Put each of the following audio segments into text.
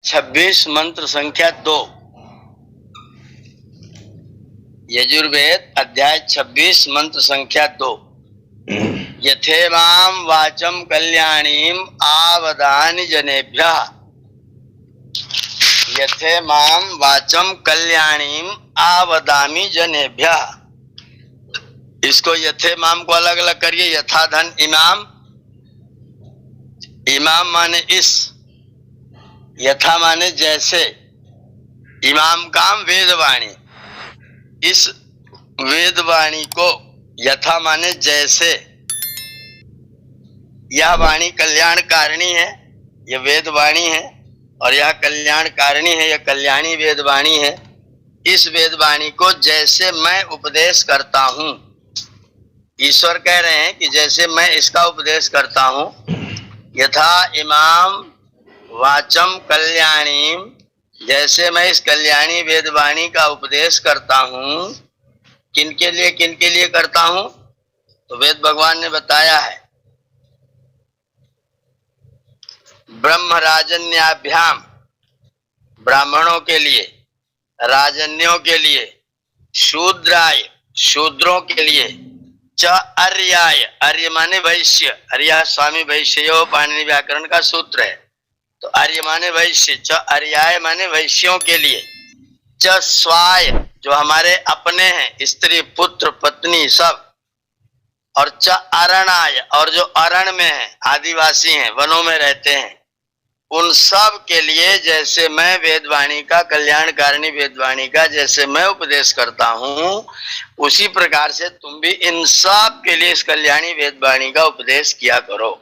26 मंत्र संख्या 2। यजुर्वेद अध्याय 26 मंत्र संख्या 2। यथेमां वाचम कल्याणीम आवदानि जनेभ्यः। यथेमां वाचम कल्याणीम आवदामि जनेभ्यः। इसको यथेमाम को अलग अलग करिए। यथा धन इमाम, इमाम माने इस, यथा माने जैसे, इमाम काम वेदवाणी, इस वेदवाणी को यथा माने जैसे। यह वाणी कल्याणकारिणी है, यह वेदवाणी है, और यह कल्याणकारिणी है, यह कल्याणी वेदवाणी है। इस वेदवाणी को जैसे मैं उपदेश करता हूं, ईश्वर कह रहे हैं कि जैसे मैं इसका उपदेश करता हूं, यथा इमाम वाचम कल्याणीम, जैसे मैं इस कल्याणी वेदवाणी का उपदेश करता हूं। किनके लिए करता हूं? तो वेद भगवान ने बताया है, ब्रह्म राजन्याभ्याम, ब्राह्मणों के लिए, राजन्यों के लिए, शूद्राय, शूद्रों के लिए, च अर्याय, अर्य माने वैश्य, अर्या स्वामी वैश्यो पाणिनि व्याकरण का सूत्र है। तो अर्य माने वैश्य, च अर्याय माने वैश्यों के लिए, च स्वाय जो हमारे अपने हैं, स्त्री पुत्र पत्नी सब, और च अरणाय, और जो अरण में है, आदिवासी हैं, वनों में रहते हैं, उन सब के लिए जैसे मैं वेदवाणी का, कल्याणकारिणी वेदवाणी का जैसे मैं उपदेश करता हूं, उसी प्रकार से तुम भी इन सब के लिए इस कल्याणी वेदवाणी का उपदेश किया करो।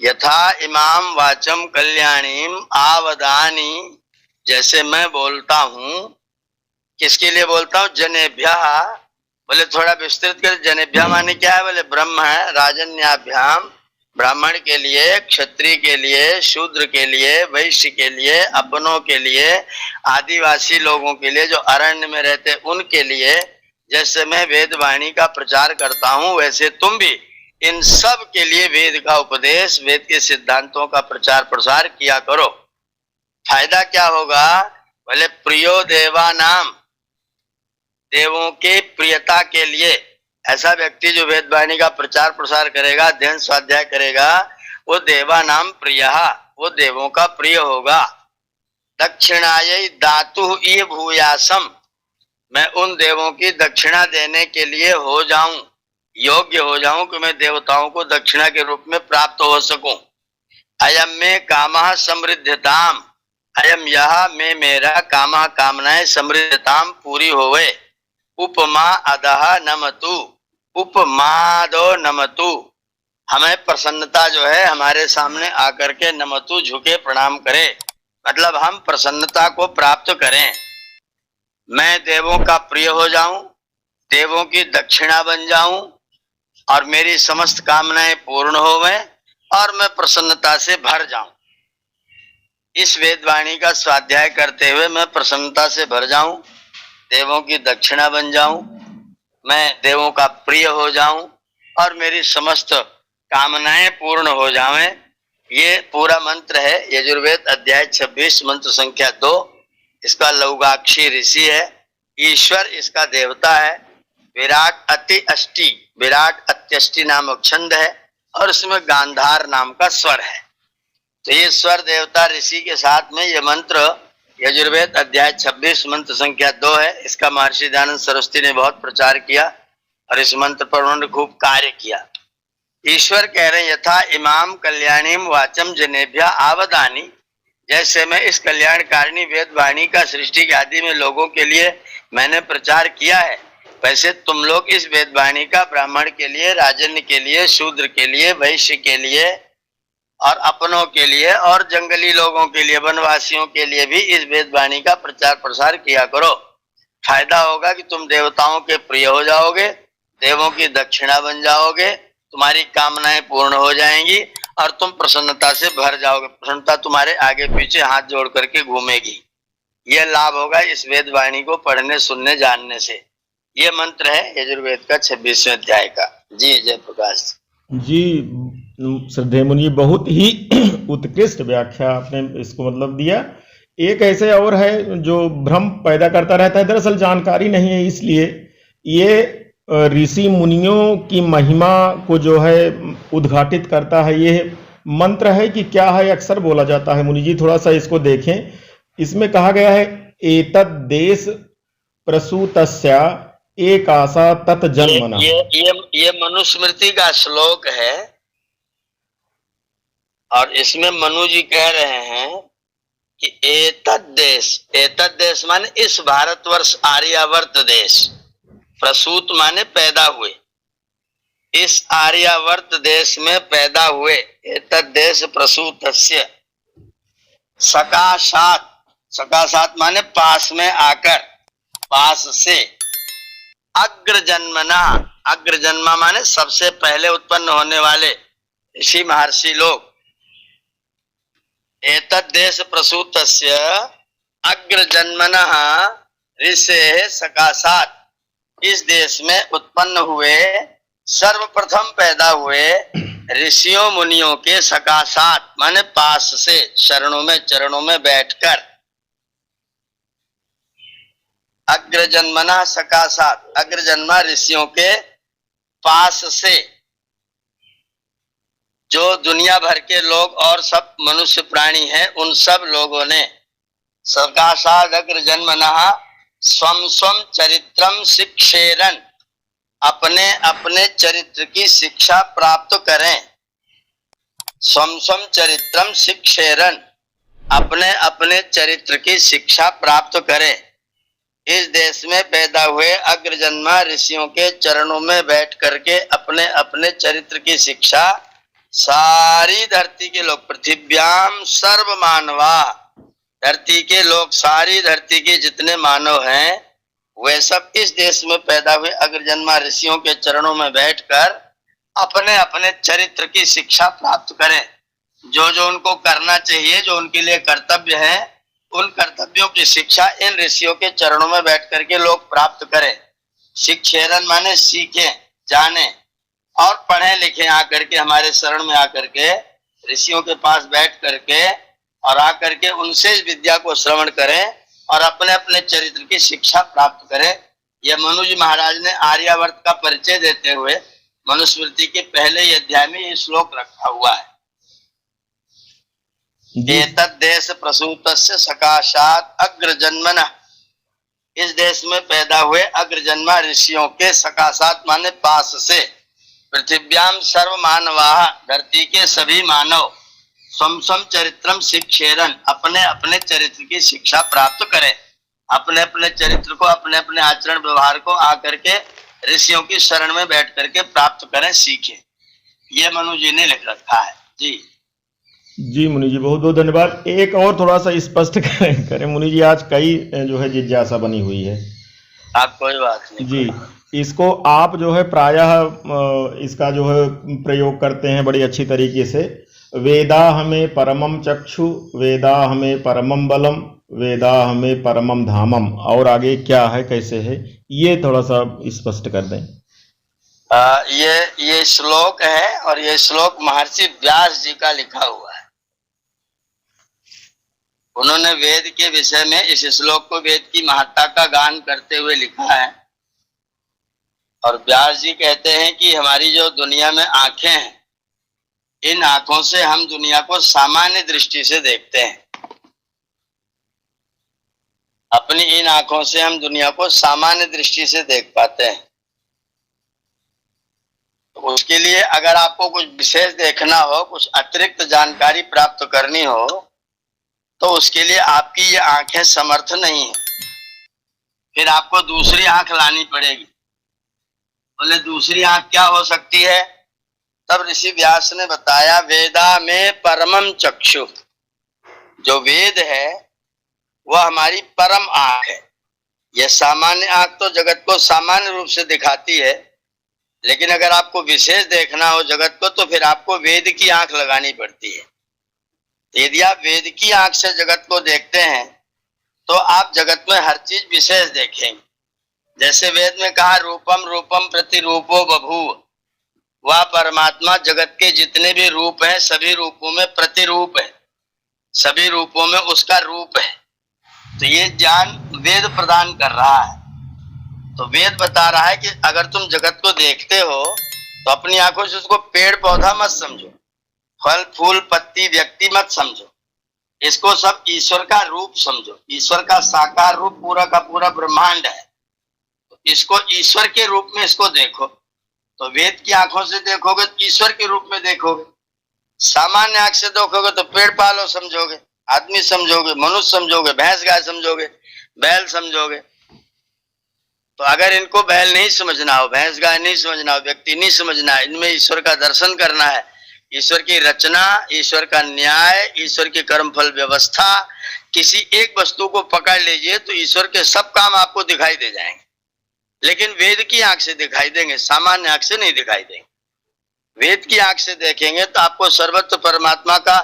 यथा इमाम वाचम कल्याणीम आवदानी, जैसे मैं बोलता हूं, किसके लिए बोलता हूं? जनेभ्यः। बोले थोड़ा विस्तृत कर, जनेभ्यः माने क्या है? बोले ब्रह्म है, राजन्याभ्याम, ब्राह्मण के लिए, क्षत्रिय के लिए, शूद्र के लिए, वैश्य के लिए, अपनों के लिए, आदिवासी लोगों के लिए जो अरण्य में रहते उनके लिए जैसे मैं वेदवाणी का प्रचार करता हूं, वैसे तुम भी इन सब के लिए वेद का उपदेश, वेद के सिद्धांतों का प्रचार प्रसार किया करो। फायदा क्या होगा? बोले प्रियो देवानाम, देवों के प्रियता के लिए। ऐसा व्यक्ति जो वेदवाणी का प्रचार प्रसार करेगा, अध्ययन स्वाध्याय करेगा, वो देवानाम प्रियः, वो देवों का प्रिय होगा। दक्षिणायै दातुः इह भूयासम, मैं उन देवों की दक्षिणा देने के लिए हो जाऊं, योग्य हो जाऊं कि मैं देवताओं को दक्षिणा के रूप में प्राप्त हो सकूं। अयम में कामः समृद्धताम, अयम यह में मेरा कामः कामनाएं समृद्धताम पूरी होवे। उपमा अदह नमतु, उपमादो नमतु, हमें प्रसन्नता जो है हमारे सामने आकर के नमतु झुके प्रणाम करे, मतलब हम प्रसन्नता को प्राप्त करें। मैं देवों का प्रिय हो जाऊं, देवों की दक्षिणा बन जाऊं, और मेरी समस्त कामनाएं पूर्ण होवें, और मैं प्रसन्नता से भर जाऊं। इस वेदवाणी का स्वाध्याय करते हुए मैं प्रसन्नता से भर जाऊं, देवों की दक्षिणा बन जाऊं, मैं देवों का प्रिय हो जाऊं, और मेरी समस्त कामनाएं पूर्ण हो जावें। ये पूरा मंत्र है यजुर्वेद अध्याय 26 मंत्र संख्या 2। इसका लौगाक्षी ऋषि है, ईश्वर इसका देवता है। विराट अति अष्टि, विराट अत्यष्टि नामक छंद है, और इसमें गांधार नाम का स्वर है। तो ये स्वर देवता ऋषि के साथ में ये मंत्र यजुर्वेद अध्याय 26 मंत्र संख्या 2 है। इसका महर्षि दयानंद सरस्वती ने बहुत प्रचार किया, और इस मंत्र पर उन्होंने खूब कार्य किया। ईश्वर कह रहे हैं, यथा इमाम कल्याणीम वाचम जनेभ्यः आवदानी, जैसे मैं इस कल्याणकारिणी वेदवाणी का सृष्टि के आदि में लोगों के लिए मैंने प्रचार किया है, वैसे तुम लोग इस वेदवाणी का ब्राह्मण के लिए, राजन्य के लिए, शूद्र के लिए, वैश्य के लिए, और अपनों के लिए, और जंगली लोगों के लिए, वनवासियों के लिए भी इस वेदवाणी का प्रचार प्रसार किया करो। फायदा होगा कि तुम देवताओं के प्रिय हो जाओगे, देवों की दक्षिणा बन जाओगे, तुम्हारी कामनाएं पूर्ण हो जाएंगी, और तुम प्रसन्नता से भर जाओगे। प्रसन्नता तुम्हारे आगे पीछे हाथ जोड़ करके घूमेगी। यह लाभ होगा इस वेदवाणी को पढ़ने, सुनने, जानने से। ये मंत्र है यजुर्वेद का 26वें अध्याय का। जी जय प्रकाश जी। श्रद्धेय मुनि, बहुत ही उत्कृष्ट व्याख्या आपने इसको मतलब दिया। एक ऐसे और है जो भ्रम पैदा करता रहता है, दरअसल जानकारी नहीं है, इसलिए ये ऋषि मुनियों की महिमा को जो है उद्घाटित करता है। ये मंत्र है कि क्या है, अक्सर बोला जाता है। मुनि जी थोड़ा सा इसको देखें। इसमें कहा गया है, एतद् देश प्रसूतस्य एक आशा तत् जन्मना। ये मनुस्मृति का श्लोक है, और इसमें मनु जी कह रहे हैं कि एतद् देश माने इस भारतवर्ष आर्यावर्त देश, प्रसूत माने पैदा हुए, इस आर्यावर्त देश में पैदा हुए, एतद् देश प्रसूतस्य सकाशात, सकाशात माने पास में आकर, पास से, अग्र जन्मना, अग्र जन्मा माने सबसे पहले उत्पन्न होने वाले ऋषि महर्षि लोग, एतद् देश प्रसूतस्य अग्र जन्मनः ऋषेः सकाशात, इस देश में उत्पन्न हुए, सर्वप्रथम पैदा हुए ऋषियों मुनियों के सकाशात माने पास से, चरणों में बैठकर, अग्र जन्मना सकाशात, अग्र जन्मा ऋषियों के पास से, जो दुनिया भर के लोग और सब मनुष्य प्राणी हैं, उन सब लोगों ने सकाशात अग्र जन्मना स्वम स्वम चरित्रम शिक्षेरन, अपने अपने चरित्र की शिक्षा प्राप्त करें, स्वम स्वम चरित्रम शिक्षेरन, अपने अपने चरित्र की शिक्षा प्राप्त करें। इस देश में पैदा हुए अग्रजन्मा ऋषियों के चरणों में बैठ करके अपने अपने चरित्र की शिक्षा सारी धरती के लोग, पृथिव्याम सर्व मानवा, धरती के लोग, सारी धरती के जितने मानव हैं वे सब इस देश में पैदा हुए अग्रजन्मा ऋषियों के चरणों में बैठकर अपने अपने चरित्र की शिक्षा प्राप्त करें। जो जो उनको करना चाहिए, जो उनके लिए कर्तव्य है, उन कर्तव्यों की शिक्षा इन ऋषियों के चरणों में बैठ करके लोग प्राप्त करें। शिक्षेरन माने सीखें, जाने और पढ़े लिखे, आकर के हमारे शरण में आकर के ऋषियों के पास बैठ करके और आकर के उनसे इस विद्या को श्रवण करें और अपने अपने चरित्र की शिक्षा प्राप्त करें। यह मनु जी महाराज ने आर्यावर्त का परिचय देते हुए मनुस्मृति के पहले ही अध्याय में ये श्लोक रखा हुआ है। एतद् देश प्रसूतस्य सकाशात अग्र जन्मनः, इस देश में पैदा हुए अग्रजन्मा ऋषियों के सकाशात माने पास से, पृथिव्याम सर्व मानवाः, धरती के सभी मानव, स्वम स्वम चरित्रम शिक्षेरन, अपने अपने चरित्र की शिक्षा प्राप्त करें, अपने अपने चरित्र को, अपने अपने आचरण व्यवहार को आकर के ऋषियों की शरण में बैठ करके प्राप्त करें, सीखें। ये मनु जी ने लिख रखा है। जी मुनि जी, बहुत बहुत धन्यवाद। एक और थोड़ा सा स्पष्ट करें मुनि जी, आज कई जो है जिज्ञासा बनी हुई है। आप कोई बात नहीं जी, इसको आप जो है प्रायः इसका जो है प्रयोग करते हैं बड़ी अच्छी तरीके से। वेदा हमें परमम चक्षु, वेदा हमें परमम बलम, वेदा हमें परमम धामम, और आगे क्या है, कैसे है, ये थोड़ा सा स्पष्ट कर दें। ये श्लोक है और ये श्लोक महर्षि व्यास जी का लिखा हुआ है। उन्होंने वेद के विषय में इस श्लोक को, वेद की महत्ता का गान करते हुए लिखा है। और व्यास जी कहते हैं कि हमारी जो दुनिया में आंखें हैं, इन आंखों से हम दुनिया को सामान्य दृष्टि से देखते हैं। अपनी इन आंखों से हम दुनिया को सामान्य दृष्टि से देख पाते हैं। तो उसके लिए अगर आपको कुछ विशेष देखना हो, कुछ अतिरिक्त जानकारी प्राप्त करनी हो, तो उसके लिए आपकी ये आंखें समर्थ नहीं है, फिर आपको दूसरी आंख लानी पड़ेगी। बोले दूसरी आंख क्या हो सकती है? तब ऋषि व्यास ने बताया, वेदा में परमम चक्षु, जो वेद है वह हमारी परम आंख है। यह सामान्य आंख तो जगत को सामान्य रूप से दिखाती है, लेकिन अगर आपको विशेष देखना हो जगत को, तो फिर आपको वेद की आंख लगानी पड़ती है। यदि आप वेद की आंख से जगत को देखते हैं तो आप जगत में हर चीज विशेष देखेंगे। जैसे वेद में कहा, रूपम रूपम प्रतिरूपो बभूव, वह परमात्मा जगत के जितने भी रूप हैं सभी रूपों में प्रतिरूप है, सभी रूपों में उसका रूप है। तो ये ज्ञान वेद प्रदान कर रहा है। तो वेद बता रहा है कि अगर तुम जगत को देखते हो तो अपनी आंखों से उसको पेड़ पौधा मत समझो, फल फूल पत्ती व्यक्ति मत समझो, इसको सब ईश्वर का रूप समझो। ईश्वर का साकार रूप पूरा का पूरा ब्रह्मांड है, तो इसको ईश्वर के रूप में इसको देखो। तो वेद की आंखों से देखोगे तो ईश्वर के रूप में देखोगे, सामान्य आंख से देखोगे तो पेड़ पालो समझोगे, आदमी समझोगे, मनुष्य समझोगे, भैंस गाय समझोगे, बैल समझोगे। तो अगर इनको बैल नहीं समझना हो, भैंस गाय नहीं समझना हो, व्यक्ति नहीं समझना है, इनमें ईश्वर का दर्शन करना है, ईश्वर की रचना, ईश्वर का न्याय, ईश्वर की कर्मफल व्यवस्था, किसी एक वस्तु को पकड़ लीजिए तो ईश्वर के सब काम आपको दिखाई दे जाएंगे, लेकिन वेद की आंख से दिखाई देंगे, सामान्य आंख से नहीं दिखाई देंगे। वेद की आंख से देखेंगे तो आपको सर्वत्र परमात्मा का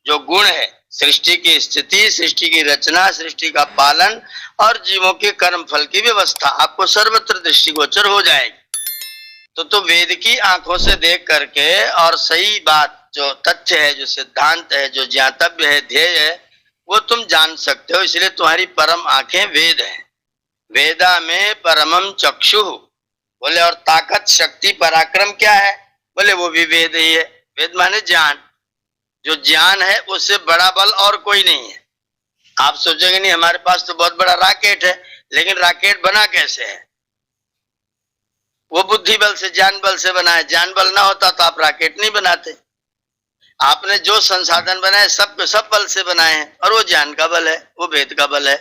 जो गुण है, सृष्टि की स्थिति, सृष्टि की रचना, सृष्टि का पालन और जीवों के कर्म फल की व्यवस्था आपको सर्वत्र दृष्टिगोचर हो जाएगी। तो वेद की आंखों से देख करके और सही बात जो तथ्य है, जो सिद्धांत है, जो ज्ञातव्य है, ध्येय है, वो तुम जान सकते हो। इसलिए तुम्हारी परम आंखें वेद है। वेदा में परमम चक्षु बोले, और ताकत शक्ति पराक्रम क्या है बोले, वो भी वेद ही है। वेद माने ज्ञान, जो ज्ञान है उससे बड़ा बल और कोई नहीं है। आप सोचेंगे नहीं हमारे पास तो बहुत बड़ा रॉकेट है, लेकिन रॉकेट बना कैसे है? वो बुद्धि बल से, ज्ञान बल से बना है। ज्ञान बल ना होता तो आप रॉकेट नहीं बनाते। आपने जो संसाधन बनाए सब सब बल से बनाए हैं, और वो ज्ञान का बल है, वो वेद का बल है।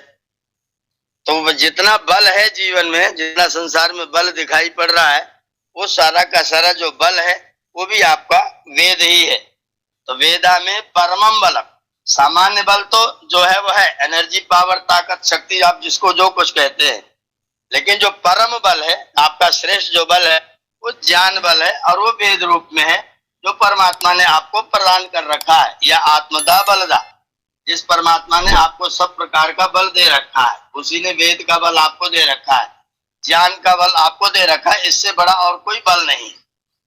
तो जितना बल है जीवन में, जितना संसार में बल दिखाई पड़ रहा है, वो सारा का सारा जो बल है वो भी आपका वेद ही है। तो वेदा में परमम बलम, सामान्य बल तो जो है वो है एनर्जी, पावर, ताकत, शक्ति, आप जिसको जो कुछ कहते हैं, लेकिन जो परम बल है, आपका श्रेष्ठ जो बल है, वो ज्ञान बल है, और वो वेद रूप में है, जो परमात्मा ने आपको प्रदान कर रखा है। या आत्मदा बलदा, जिस परमात्मा ने आपको सब प्रकार का बल दे रखा है, उसी ने वेद का बल आपको दे रखा है, ज्ञान का बल आपको दे रखा है। इससे बड़ा और कोई बल नहीं,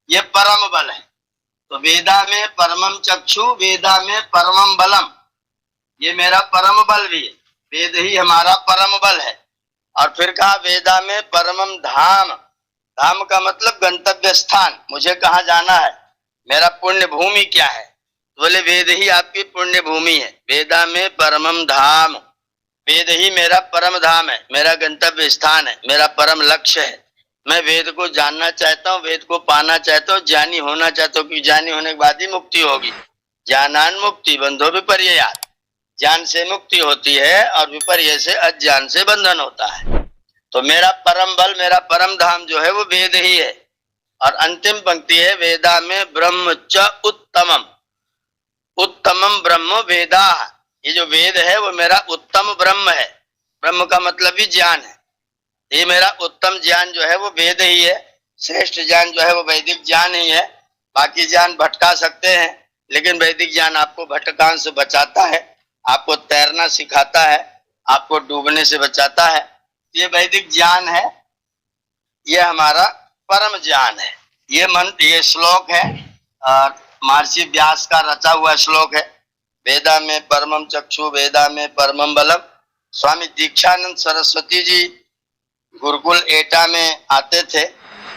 ये परम बल है। तो वेदा में परमम चक्षु, वेदा में परमम बलम, ये मेरा परम बल भी है, वेद ही हमारा परम बल है। और फिर कहा वेदा में परमम धाम, धाम का मतलब गंतव्य स्थान, मुझे कहाँ जाना है, मेरा पुण्य भूमि क्या है, बोले वेद ही आपकी पुण्य भूमि है। वेदा में परमम धाम, वेद ही मेरा परम धाम है, मेरा गंतव्य स्थान है, मेरा परम लक्ष्य है। मैं वेद को जानना चाहता हूँ, वेद को पाना चाहता हूँ, ज्ञानी होना चाहता हूँ, कि ज्ञानी होने के बाद ही मुक्ति होगी। ज्ञानान मुक्ति बंधो विपर्ययात्, ज्ञान से मुक्ति होती है और विपर्य से अज्ञान से बंधन होता है। तो मेरा परम बल, मेरा परम धाम जो है वो वेद ही है। और अंतिम पंक्ति है वेदा में ब्रह्म च उत्तमम, उत्तमम ब्रह्म वेदा, ये जो वेद है वो मेरा उत्तम ब्रह्म है। ब्रह्म का मतलब भी ज्ञान है, ये मेरा उत्तम ज्ञान जो है वो वेद ही है। श्रेष्ठ ज्ञान जो है वो वैदिक ज्ञान ही है। बाकी ज्ञान भटका सकते हैं, लेकिन वैदिक ज्ञान आपको भटकान से बचाता है, आपको तैरना सिखाता है, आपको डूबने से बचाता है। ये वैदिक ज्ञान है, ये हमारा परम ज्ञान है। ये श्लोक है महर्षि व्यास का रचा हुआ श्लोक है। वेदा में परमम चक्षु, वेदा में परमम बलम। स्वामी दीक्षानंद सरस्वती जी गुरुकुल एटा में आते थे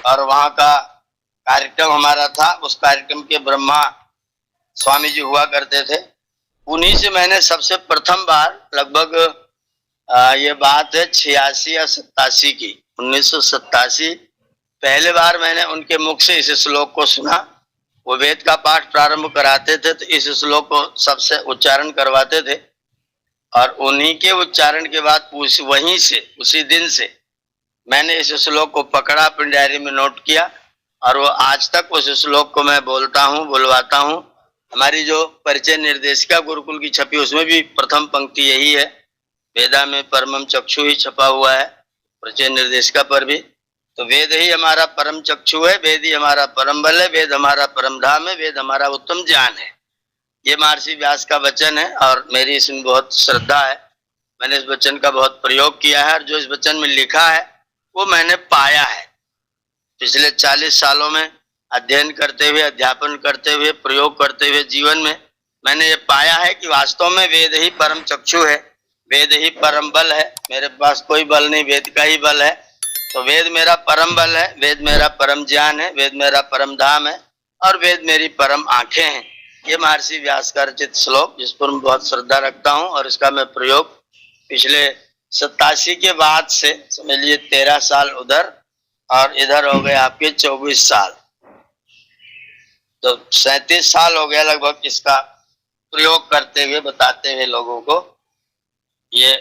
और वहां का कार्यक्रम हमारा था, उस कार्यक्रम के ब्रह्मा स्वामी जी हुआ करते थे। उन्हीं से मैंने सबसे प्रथम बार, लगभग ये बात है 86 या 87 की, 1987 पहले बार मैंने उनके मुख से इस श्लोक को सुना। वो वेद का पाठ प्रारंभ कराते थे तो इस श्लोक को सबसे उच्चारण करवाते थे, और उन्हीं के उच्चारण के बाद वहीं से, उसी दिन से मैंने इस श्लोक को पकड़ा, अपनी डायरी में नोट किया, और वो आज तक उस श्लोक को मैं बोलता हूँ, बुलवाता हूँ। हमारी जो परिचय निर्देशिका गुरुकुल की छपी, उसमें भी प्रथम पंक्ति यही है, वेदा में परमम चक्षु ही छपा हुआ है परिचय निर्देशिका पर भी। तो वेद ही हमारा परम चक्षु है, वेद ही हमारा परम बल है, वेद हमारा परम धाम है, वेद हमारा उत्तम ज्ञान है। ये महर्षि व्यास का वचन है और मेरी इसमें बहुत श्रद्धा है। मैंने इस वचन का बहुत प्रयोग किया है, और जो इस वचन में लिखा है वो मैंने पाया है। पिछले 40 सालों में अध्ययन करते हुए, अध्यापन करते हुए, प्रयोग करते हुए जीवन में मैंने ये पाया है कि वास्तव में वेद ही परम चक्षु है, वेद ही परम बल है। मेरे पास कोई बल नहीं, वेद का ही बल है। तो वेद मेरा परम बल है, वेद मेरा परम ज्ञान है, वेद मेरा परम धाम है और वेद मेरी परम आंखें हैं। ये महर्षि व्यास का रचित श्लोक, जिस पर मैं बहुत श्रद्धा रखता हूँ और इसका मैं प्रयोग पिछले 87 के बाद से, समझ लीजिए 13 साल उधर और इधर हो गए आपके 24 साल, तो 37 साल हो गया लगभग इसका प्रयोग करते हुए, बताते हुए लोगों को। ये